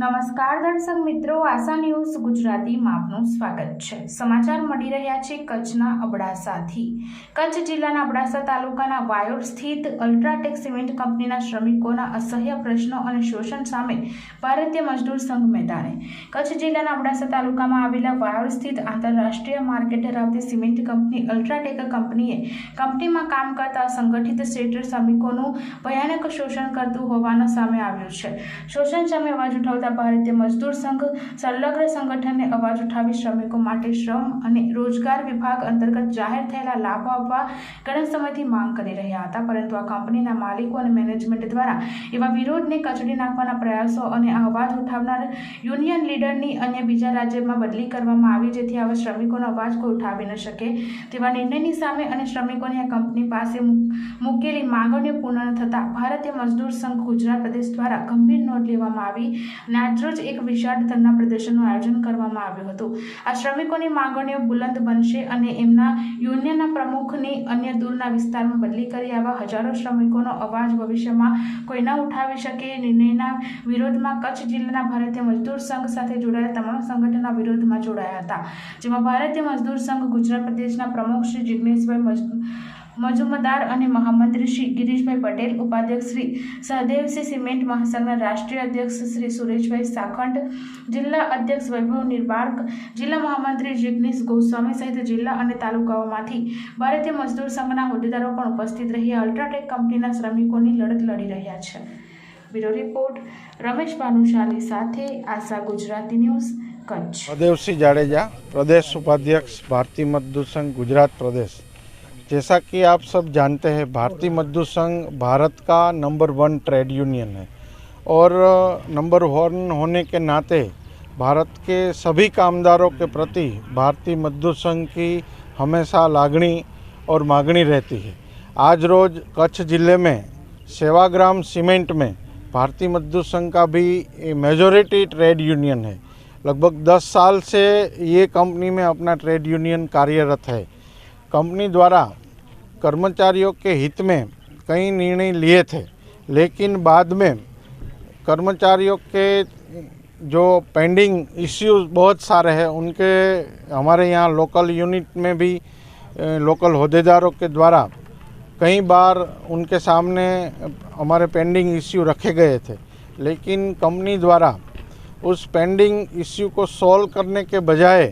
નમસ્કાર દર્શક મિત્રો, આશા ન્યૂઝ ગુજરાતીમાં આપનું સ્વાગત છે। સમાચાર મળી રહ્યા છે કચ્છના અબડાસાથી। કચ્છ જિલ્લાના અબડાસા તાલુકાના વાયોડ સ્થિત અલ્ટ્રાટેક સિમેન્ટ કંપનીના શ્રમિકોના અસહ્ય પ્રશ્નો અને શોષણ સામે ભારતીય મજદૂર સંઘ મેદાને। કચ્છ જિલ્લાના અબડાસા તાલુકામાં આવેલા વાયોડ સ્થિત આંતરરાષ્ટ્રીય માર્કેટ ધરાવતી સિમેન્ટ કંપની અલ્ટ્રાટેક કંપનીએ કંપનીમાં કામ કરતા અસંગઠિત ક્ષેત્ર શ્રમિકોનું ભયાનક શોષણ કરતું હોવાનું સામે આવ્યું છે। શોષણ સામે અવાજ ઉઠાવતા ભારતીય મજદૂર સંઘ સંલગ્ન સંગઠને અવાજ ઉઠાવી શ્રમિકો માટે શ્રમ અને રોજગાર વિભાગ અંતર્ગત જાહેર થયેલા લાભો આપવા ઘણા સમયથી માંગ કરી રહ્યા હતા, પરંતુ આ કંપનીના માલિકો અને મેનેજમેન્ટ દ્વારા એવા વિરોધને કચડી નાખવાના પ્રયાસો અને અવાજ ઉઠાવનાર યુનિયન લીડરની અન્ય બીજા રાજ્યમાં બદલી કરવામાં આવી, જેથી આવા શ્રમિકોનો અવાજ કોઈ ઉઠાવી ન શકે તેવા નિર્ણયની સામે અને શ્રમિકોની આ કંપની પાસે મૂકેલી માંગણીઓ પૂર્ણ થતા ભારતીય મજદૂર સંઘ ગુજરાત પ્રદેશ દ્વારા ગંભીર નોંધ લેવામાં આવી અને આજરોજ એક વિશાળ ધરણા પ્રદર્શનનું આયોજન કરવામાં આવ્યું હતું। આ શ્રમિકોની માંગણીઓ બુલંદ બનશે અને એમના યુનિયનના પ્રમુખની અન્ય દૂરના વિસ્તારમાં બદલી કરી આવા હજારો શ્રમિકોનો અવાજ ભવિષ્યમાં કોઈ ન ઉઠાવી શકે નિર્ણયના વિરોધમાં કચ્છ જિલ્લાના ભારતીય મજદૂર સંઘ સાથે જોડાયેલા તમામ સંગઠનના વિરોધમાં જોડાયા હતા, જેમાં ભારતીય મજદૂર સંઘ ગુજરાત પ્રદેશના પ્રમુખ શ્રી જિગ્નેશભાઈ મજુમદાર અને મહામંત્રી શ્રી ગિરીશભાઈ પટેલ, ઉપાધ્યક્ષ શ્રી સહદેવસિંહ, સિમેન્ટ મહાસંઘના રાષ્ટ્રીય અધ્યક્ષ શ્રી સુરેશભાઈ સાખંડ, જિલ્લા અધ્યક્ષ વૈભવ નિર્બાર્ક, જિલ્લા મહામંત્રી જિગ્નેશ ગોસ્વામી સહિત જિલ્લા અને તાલુકાઓમાંથી ભારતીય મજદૂર સંઘના હોદ્દેદારો પણ ઉપસ્થિત રહી અલ્ટ્રાટેક કંપનીના શ્રમિકોની લડત લડી રહ્યા છે। બ્યુરો રિપોર્ટ રમેશ ભાનુશાલી સાથે આશા ગુજરાતી ન્યૂઝ कच्छ। सदेवसिंह जाडेजा, प्रदेश उपाध्यक्ष भारतीय मजदूर संघ गुजरात प्रदेश। जैसा कि आप सब जानते हैं, भारतीय मजदूर संघ भारत का नंबर 1 ट्रेड यूनियन है और नंबर 1 होने के नाते भारत के सभी कामदारों के प्रति भारतीय मजदूर संघ की हमेशा लागणी और मांगनी रहती है। आज रोज़ कच्छ जिले में सेवाग्राम सीमेंट में भारतीय मजदूर संघ का भी मेजॉरिटी ट्रेड यूनियन है। लगभग 10 साल से ये कंपनी में अपना ट्रेड यूनियन कार्यरत है। कंपनी द्वारा कर्मचारियों के हित में कई निर्णय लिए थे, लेकिन बाद में कर्मचारियों के जो पेंडिंग इश्यूज बहुत सारे हैं, उनके हमारे यहाँ लोकल यूनिट में भी लोकल होद्देदारों के द्वारा कई बार उनके सामने हमारे पेंडिंग इश्यू रखे गए थे, लेकिन कंपनी द्वारा उस पेंडिंग इश्यू को सॉल्व करने के बजाय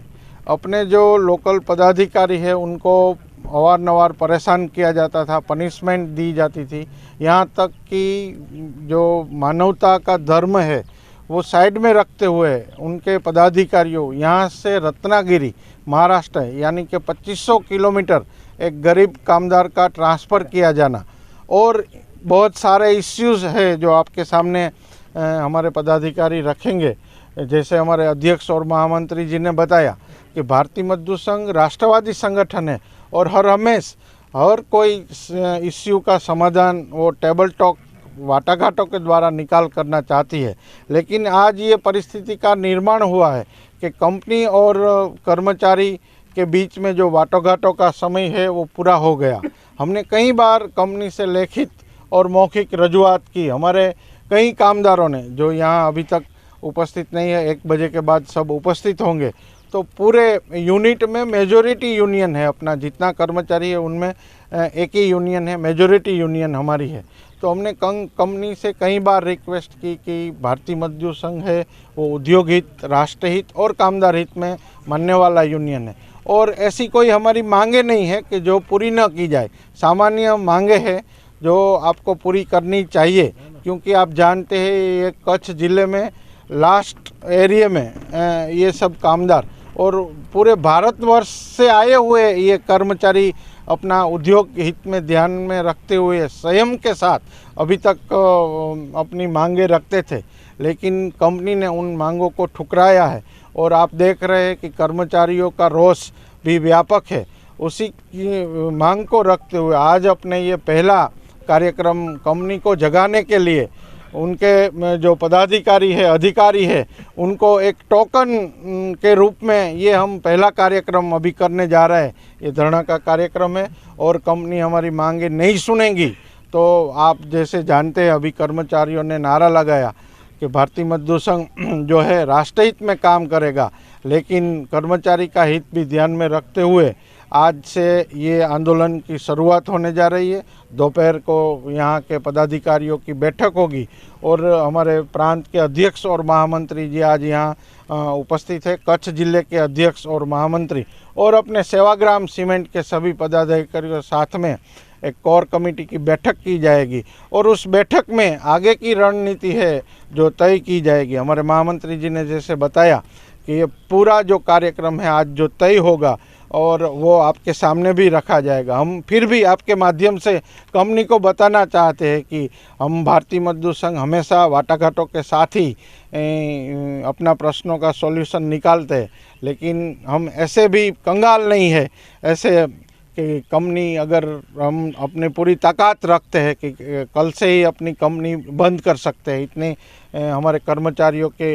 अपने जो लोकल पदाधिकारी है उनको अवारनवार परेशान किया जाता था, पनिशमेंट दी जाती थी। यहाँ तक कि जो मानवता का धर्म है वो साइड में रखते हुए उनके पदाधिकारियों यहाँ से रत्नागिरी महाराष्ट्र यानी कि 2500 किलोमीटर एक गरीब कामदार का ट्रांसफ़र किया जाना और बहुत सारे इश्यूज़ है जो आपके सामने हमारे पदाधिकारी रखेंगे। जैसे हमारे अध्यक्ष और महामंत्री जी ने बताया कि भारतीय मजदूर संघ राष्ट्रवादी संगठन है और हर कोई इश्यू का समाधान वो टेबल टॉक वाटाघाटों के द्वारा निकाल करना चाहती है, लेकिन आज ये परिस्थिति का निर्माण हुआ है कि कंपनी और कर्मचारी के बीच में जो वाटाघाटों का समय है वो पूरा हो गया। हमने कई बार कंपनी से लिखित और मौखिक रजूआत की। हमारे कई कामदारों ने जो यहाँ अभी तक उपस्थित नहीं है, 1 बजे के बाद सब उपस्थित होंगे, तो पूरे यूनिट में मेजॉरिटी यूनियन है। अपना जितना कर्मचारी है उनमें एक ही यूनियन है, मेजॉरिटी यूनियन हमारी है। तो हमने कंपनी से कई बार रिक्वेस्ट की कि भारतीय मजदूर संघ है वो उद्योग हित, राष्ट्र हित और कामदार हित में मानने वाला यूनियन है और ऐसी कोई हमारी मांगे नहीं है कि जो पूरी न की जाए। सामान्य मांगे हैं जो आपको पूरी करनी चाहिए, क्योंकि आप जानते हैं ये कच्छ ज़िले में लास्ट एरिया में ये सब कामदार और पूरे भारतवर्ष से आए हुए ये कर्मचारी अपना उद्योग हित में ध्यान में रखते हुए संयम के साथ अभी तक अपनी मांगे रखते थे, लेकिन कंपनी ने उन मांगों को ठुकराया है और आप देख रहे हैं कि कर्मचारियों का रोष भी व्यापक है। उसी की मांग को रखते हुए आज अपने ये पहला कार्यक्रम कंपनी को जगाने के लिए उनके जो पदाधिकारी है, अधिकारी है, उनको एक टोकन के रूप में ये हम पहला कार्यक्रम अभी करने जा रहे हैं। ये धरना का कार्यक्रम है और कंपनी हमारी मांगे नहीं सुनेगी तो आप जैसे जानते हैं अभी कर्मचारियों ने नारा लगाया कि भारतीय मजदूर संघ जो है राष्ट्रहित में काम करेगा, लेकिन कर्मचारी का हित भी ध्यान में रखते हुए आज से ये आंदोलन की शुरुआत होने जा रही है। दोपहर को यहाँ के पदाधिकारियों की बैठक होगी और हमारे प्रांत के अध्यक्ष और महामंत्री जी आज यहाँ उपस्थित है। कच्छ जिले के अध्यक्ष और महामंत्री और अपने सेवाग्राम सीमेंट के सभी पदाधिकारियों साथ में एक कोर कमेटी की बैठक की जाएगी और उस बैठक में आगे की रणनीति है जो तय की जाएगी। हमारे महामंत्री जी ने जैसे बताया कि ये पूरा जो कार्यक्रम है आज जो तय होगा और वो आपके सामने भी रखा जाएगा। हम फिर भी आपके माध्यम से कंपनी को बताना चाहते हैं कि हम भारतीय मजदूर संघ हमेशा वाटाघाटों के साथ ही अपना प्रश्नों का सॉल्यूशन निकालते हैं, लेकिन हम ऐसे भी कंगाल नहीं है ऐसे कि कंपनी अगर हम अपनी पूरी ताकत रखते हैं कि कल से ही अपनी कंपनी बंद कर सकते हैं, इतने हमारे कर्मचारियों के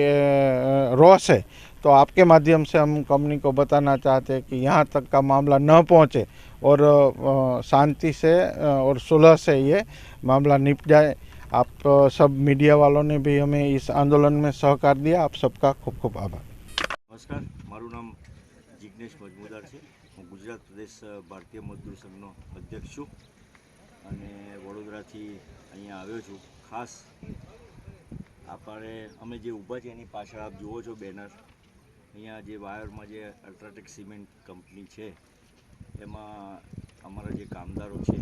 रोष है। तो आपके माध्यम से हम कंपनी को बताना चाहते हैं कि यहाँ तक का मामला न पहुँचे और शांति से और सुलह से ये मामला निपट जाए। आप सब मीडिया वालों ने भी हमें इस आंदोलन में सहकार दिया। आप सबका खूब खूब आभार। नमस्कार, मारू नाम जिग्नेश मजमूदार है। હું ગુજરાત પ્રદેશ ભારતીય મજદૂર સંઘનો અધ્યક્ષ છું અને વડોદરાથી અહીંયા આવ્યો છું। ખાસ અમે જે ઊભા છે એની પાછળ આપ જુઓ છો બેનર, અહીંયા જે વાયરમાં જે અલ્ટ્રાટેક સિમેન્ટ કંપની છે એમાં અમારા જે કામદારો છે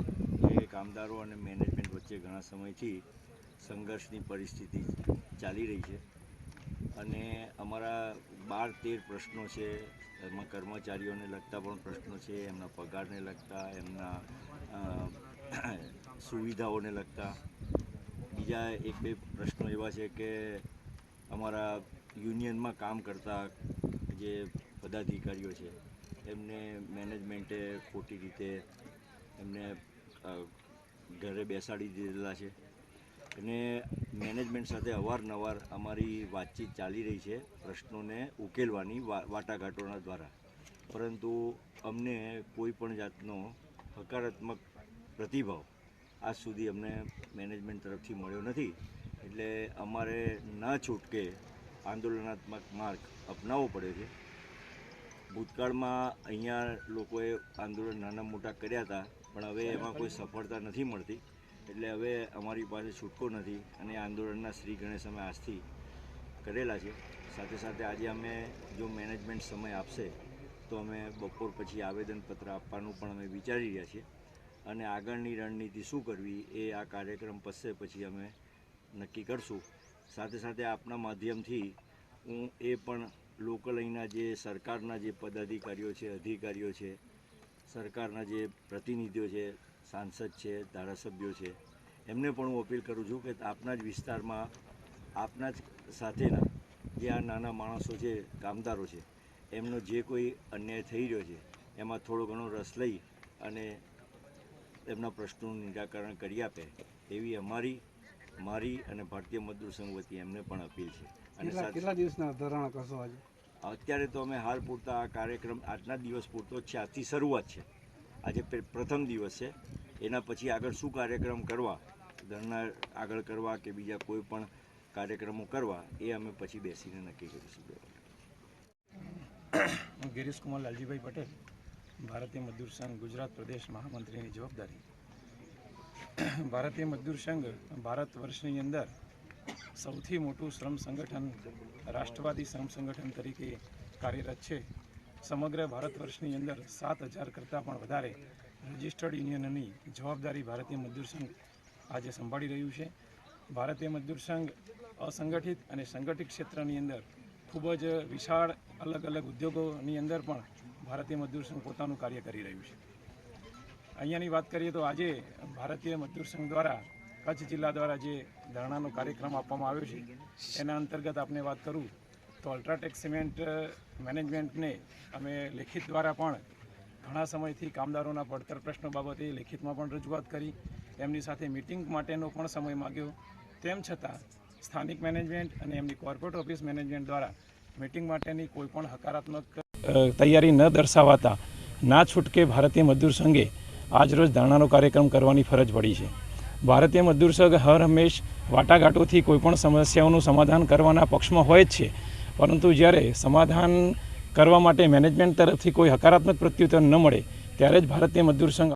એ કામદારો અને મેનેજમેન્ટ વચ્ચે ઘણા સમયથી સંઘર્ષની પરિસ્થિતિ ચાલી રહી છે અને અમારા 12-13 પ્રશ્નો છે। એમાં કર્મચારીઓને લગતા પણ પ્રશ્નો છે, એમના પગારને લગતા, એમના સુવિધાઓને લગતા। બીજા 1-2 પ્રશ્નો એવા છે કે અમારા યુનિયનમાં કામ કરતા જે પદાધિકારીઓ છે એમને મેનેજમેન્ટે ખોટી રીતે એમને ઘરે બેસાડી દીધેલા છે અને મેનેજમેન્ટ સાથે અવારનવાર અમારી વાતચીત ચાલી રહી છે પ્રશ્નોને ઉકેલવાની વાટાઘાટોના દ્વારા, પરંતુ અમને કોઈ પણ જાતનો હકારાત્મક પ્રતિભાવ આજ સુધી અમને મેનેજમેન્ટ તરફથી મળ્યો નથી। એટલે અમારે ના છૂટકે આંદોલનાત્મક માર્ગ અપનાવવો પડે છે। ભૂતકાળમાં અહીંયા લોકોએ આંદોલન નાના મોટા કર્યા હતા પણ હવે એમાં કોઈ સફળતા નથી મળતી, એટલે હવે અમારી પાસે છૂટકો નથી અને આંદોલનના શ્રી ગણેશ અમે આજથી કરેલા છે। સાથે સાથે આજે અમે જો મેનેજમેન્ટ સમય આપશે તો અમે બપોર પછી આવેદનપત્ર આપવાનું પણ અમે વિચારી રહ્યા છીએ અને આગળની રણનીતિ શું કરવી એ આ કાર્યક્રમ પછી અમે નક્કી કરશું। સાથે સાથે આપના માધ્યમથી હું એ પણ લોકલ અહીંના જે સરકારના જે પદાધિકારીઓ છે, અધિકારીઓ છે, સરકારના જે પ્રતિનિધિઓ છે, સાંસદ છે, ધારાસભ્યો છે, એમને પણ હું અપીલ કરું છું કે આપના જ વિસ્તારમાં આપના જ સાથેના જે આ નાના માણસો છે, કામદારો છે, એમનો જે કોઈ અન્યાય થઈ રહ્યો છે એમાં થોડો ઘણો રસ લઈ અને એમના પ્રશ્નોનું નિરાકરણ કરી આપે એવી મારી અને ભારતીય મજદૂર સંઘ વતી એમને પણ અપીલ છે। અને કેટલા દિવસના ધરણા કરશો આજે? અત્યારે તો અમે હાલ પૂરતા આ કાર્યક્રમ આજના દિવસ પૂરતો જ છે, આજથી શરૂઆત છે। આજે પ્રથમ દિવસ છે, એના પછી આગળ શું કાર્યક્રમ કરવા, ધરણા આગળ કરવા કે બીજા કોઈ પણ કાર્યક્રમો કરવા એ અમે પછી બેસીને નક્કી કરીશું। હું ગિરીશ કુમાર લાલજીભાઈ પટેલ, ભારતીય મજદૂર સંઘ ગુજરાત પ્રદેશ મહામંત્રીની જવાબદારી। ભારતીય મજદૂર સંઘ ભારત વર્ષની અંદર સૌથી મોટું શ્રમ સંગઠન, રાષ્ટ્રવાદી શ્રમ સંગઠન તરીકે કાર્યરત છે। સમગ્ર ભારત વર્ષની અંદર 7,000 કરતાં પણ વધારે રજિસ્ટર્ડ યુનિયનની જવાબદારી ભારતીય મજદૂર સંઘ આજે સંભાળી રહ્યું છે। ભારતીય મજદૂર સંઘ અસંગઠિત અને સંગઠિત ક્ષેત્રની અંદર ખૂબ જ વિશાળ અલગ અલગ ઉદ્યોગોની અંદર પણ ભારતીય મજદૂર સંઘ પોતાનું કાર્ય કરી રહ્યું છે। અહીંયાની વાત કરીએ તો આજે ભારતીય મજદૂર સંઘ દ્વારા કચ્છ જિલ્લા દ્વારા જે ધરણાનો કાર્યક્રમ આપવામાં આવ્યો છે એના અંતર્ગત આપને વાત કરું તો અલ્ટ્રાટેક સિમેન્ટ મેનેજમેન્ટને અમે લેખિત દ્વારા પણ ઘણા સમયથી કામદારોના પડતર પ્રશ્નો બાબતે લેખિતમાં પણ રજૂઆત કરી, એમની સાથે મિટિંગ માટેનો પણ સમય માગ્યો। તેમ છતાં સ્થાનિક મેનેજમેન્ટ અને એમની કોર્પોરેટ ઓફિસ મેનેજમેન્ટ દ્વારા મિટિંગ માટેની કોઈ પણ હકારાત્મક તૈયારી ન દર્શાવાતા ના છૂટકે ભારતીય મજદૂર સંઘે આજરોજ ધરણાનો કાર્યક્રમ કરવાની ફરજ પડી છે। ભારતીય મજદૂર સંઘ હર હંમેશ વાટાઘાટોથી કોઈપણ સમસ્યાઓનું સમાધાન કરવાના પક્ષમાં હોય જ છે, પરંતુ જ્યારે સમાધાન કરવા માટે મેનેજમેન્ટ તરફથી કોઈ હકારાત્મક પ્રત્યુત્તર ન મળે ત્યારે જ ભારતીય મજદૂર સંઘ